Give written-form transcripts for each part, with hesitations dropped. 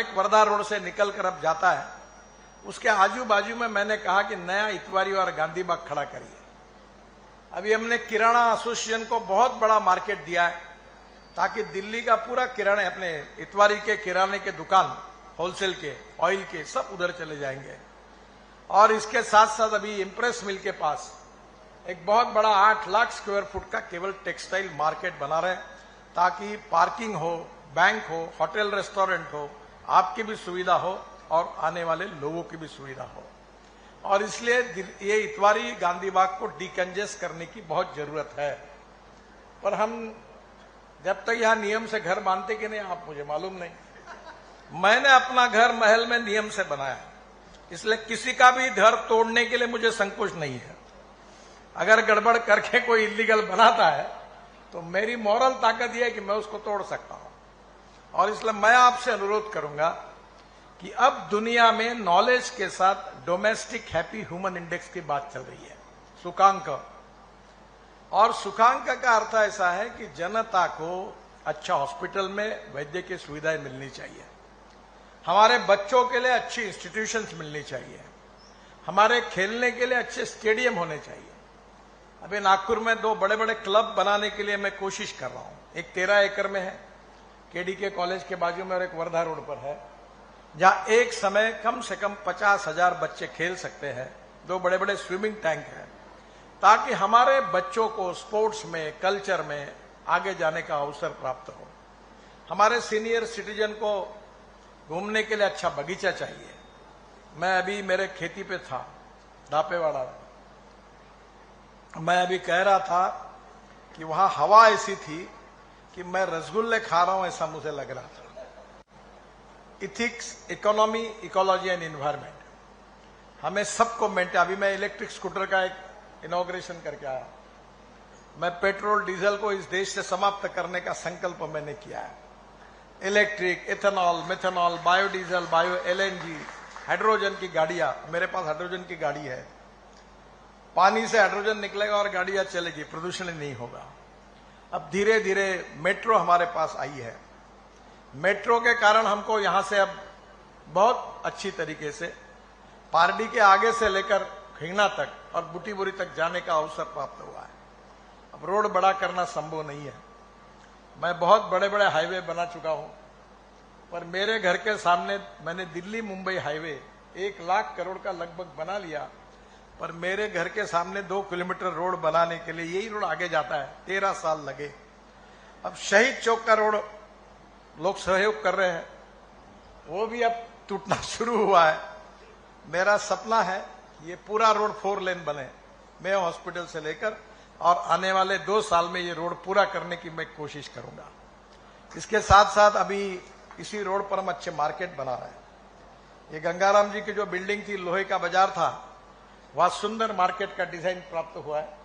Direct Wardha road से निकल कर अब जाता है, उसके आजू बाजू में मैंने कहा कि नया इतवारी और गांधी बाग खड़ा करिए। अभी हमने किराना एसोसिएशन को बहुत बड़ा मार्केट दिया है, ताकि दिल्ली का पूरा किराने, अपने इतवारी के किराने के दुकान, होलसेल के, ऑयल के, सब उधर चले जाएंगे। और इसके साथ साथ अभी इंप्रेस मिल के पास एक बहुत बड़ा 8 लाख स्क्वायर फुट का केवल टेक्सटाइल मार्केट बना रहे, ताकि पार्किंग हो, बैंक हो, होटल रेस्टोरेंट हो, आपकी भी सुविधा हो और आने वाले लोगों की भी सुविधा हो। और इसलिए ये इतवारी गांधी बाग को डिकंजेस्ट करने की बहुत जरूरत है। पर हम जब तक यहां नियम से घर बांधते कि नहीं, आप मुझे मालूम नहीं। मैंने अपना घर महल में नियम से बनाया, इसलिए किसी का भी घर तोड़ने के लिए मुझे संकोच नहीं है। अगर गड़बड़ करके कोई इलीगल बनाता है तो मेरी मॉरल ताकत यह है कि मैं उसको तोड़ सकता हूं। और इसलिए मैं आपसे अनुरोध करूंगा कि अब दुनिया में नॉलेज के साथ डोमेस्टिक हैप्पी ह्यूमन इंडेक्स की बात चल रही है, सूचकांक। और सूचकांक का अर्थ ऐसा है कि जनता को अच्छा हॉस्पिटल में वैद्य की सुविधाएं मिलनी चाहिए, हमारे बच्चों के लिए अच्छी इंस्टीट्यूशंस मिलनी चाहिए, हमारे खेलने के लिए अच्छे स्टेडियम होने चाहिए। अभी नागपुर में 2 बड़े बड़े क्लब बनाने के लिए मैं कोशिश कर रहा हूं। एक 13 एकड़ में है केडीके कॉलेज के बाजू में, और एक वर्धा रोड पर है, जहां एक समय कम से कम 50,000 बच्चे खेल सकते हैं। 2 बड़े बड़े स्विमिंग टैंक हैं, ताकि हमारे बच्चों को स्पोर्ट्स में, कल्चर में आगे जाने का अवसर प्राप्त हो। हमारे सीनियर सिटीजन को घूमने के लिए अच्छा बगीचा चाहिए। मैं अभी मेरे खेती पे था, दापेवाड़ा, मैं अभी कह रहा था कि वहां हवा ऐसी थी कि मैं रसगुल्ले खा रहा हूं, ऐसा मुझे लग रहा था। Ethics, economy, ecology and environment, हमें सबको मेंटेन। अभी मैं इलेक्ट्रिक स्कूटर का एक इनॉग्रेशन करके आया। मैं पेट्रोल डीजल को इस देश से समाप्त करने का संकल्प मैंने किया है। Electric, ethanol, methanol, biodiesel, bio LNG, hydrogen की गाड़ियां, मेरे पास हाइड्रोजन की गाड़ी है। पानी से हाइड्रोजन निकलेगा और गाड़ियां चलेगी, प्रदूषण नहीं होगा। अब धीरे धीरे मेट्रो हमारे पास आई है। मेट्रो के कारण हमको यहां से अब बहुत अच्छी तरीके से पारडी के आगे से लेकर खिंगना तक और बुटीबुरी तक जाने का अवसर प्राप्त हुआ है। अब रोड बड़ा करना संभव नहीं है। मैं बहुत बड़े बड़े हाईवे बना चुका हूं, पर मेरे घर के सामने मैंने दिल्ली मुंबई हाईवे 1 लाख करोड़ का लगभग बना लिया, पर मेरे घर के सामने 2 किलोमीटर रोड बनाने के लिए यही रोड आगे जाता है, 13 साल लगे। अब शहीद चौक का रोड लोग सहयोग कर रहे हैं, वो भी अब टूटना शुरू हुआ है। मेरा सपना है ये पूरा रोड 4 लेन बने, मैं हॉस्पिटल से लेकर, और आने वाले 2 साल में ये रोड पूरा करने की मैं कोशिश करूंगा। इसके साथ साथ अभी इसी रोड पर हम अच्छे मार्केट बना रहे हैं। ये गंगाराम जी की जो बिल्डिंग थी, लोहे का बाजार था, वहां सुंदर मार्केट का डिजाइन प्राप्त हुआ है।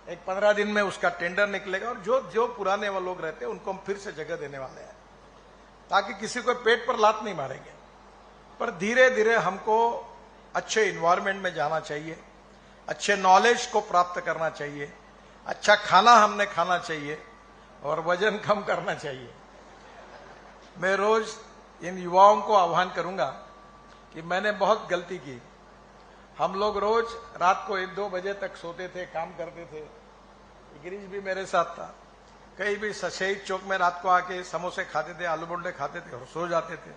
एक 15 दिन में उसका टेंडर निकलेगा, और जो पुराने वो लोग रहते हैं उनको हम फिर से जगह देने वाले हैं, ताकि किसी को पेट पर लात नहीं मारेंगे। पर धीरे धीरे हमको अच्छे इन्वायरमेंट में जाना चाहिए, अच्छे नॉलेज को प्राप्त करना चाहिए, अच्छा खाना हमने खाना चाहिए, और वजन कम करना चाहिए। मैं रोज इन युवाओं को आह्वान करूंगा कि मैंने बहुत गलती की। हम लोग रोज रात को 1-2 बजे तक सोते थे, काम करते थे। गिरीश भी मेरे साथ था। कहीं भी शहीद चौक में रात को आके समोसे खाते थे, आलू बोंडे खाते थे और सो जाते थे।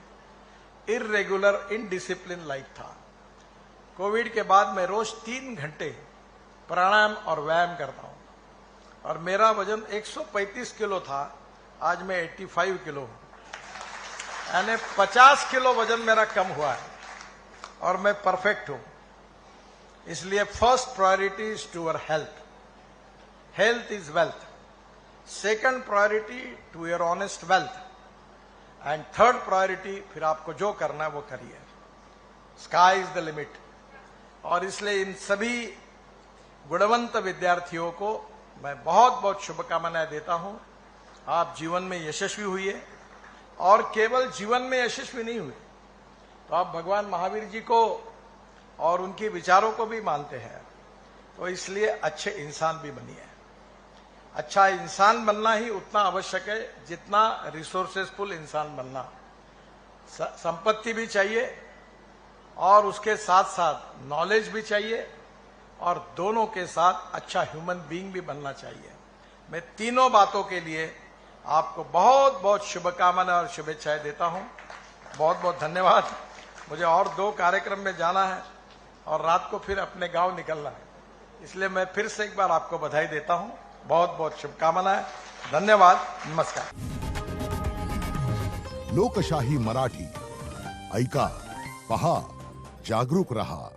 इररेगुलर, इनडिसिप्लिन लाइफ था। कोविड के बाद मैं रोज 3 घंटे प्राणायाम और व्यायाम करता हूं, और मेरा वजन 135 किलो था, आज मैं 85 किलो हूं, यानी 50 किलो वजन मेरा कम हुआ है, और मैं परफेक्ट हूं। इसलिए first priority is to your health. Health is wealth. Second priority to your honest wealth, and third priority फिर आपको जो करना है वो करिए। Sky is the limit. और इसलिए इन सभी गुणवंत विद्यार्थियों को मैं बहुत बहुत शुभकामनाएं देता हूं। आप जीवन में यशस्वी हुए, और केवल जीवन में यशस्वी नहीं हुए तो आप भगवान महावीर जी को और उनके विचारों को भी मानते हैं, तो इसलिए अच्छे इंसान भी बनिए। अच्छा इंसान बनना ही उतना आवश्यक है जितना रिसोर्सेसफुल इंसान बनना। संपत्ति भी चाहिए और उसके साथ साथ नॉलेज भी चाहिए और दोनों के साथ अच्छा ह्यूमन बीइंग भी बनना चाहिए। मैं तीनों बातों के लिए आपको बहुत बहुत शुभकामनाएं और शुभेच्छाएं देता हूं। बहुत बहुत धन्यवाद। मुझे और 2 कार्यक्रम में जाना है और रात को फिर अपने गांव निकलना है, इसलिए मैं फिर से एक बार आपको बधाई देता हूं। बहुत बहुत शुभकामनाएं। धन्यवाद। नमस्कार। लोकशाही मराठी ऐका, पहा, जागरूक रहा।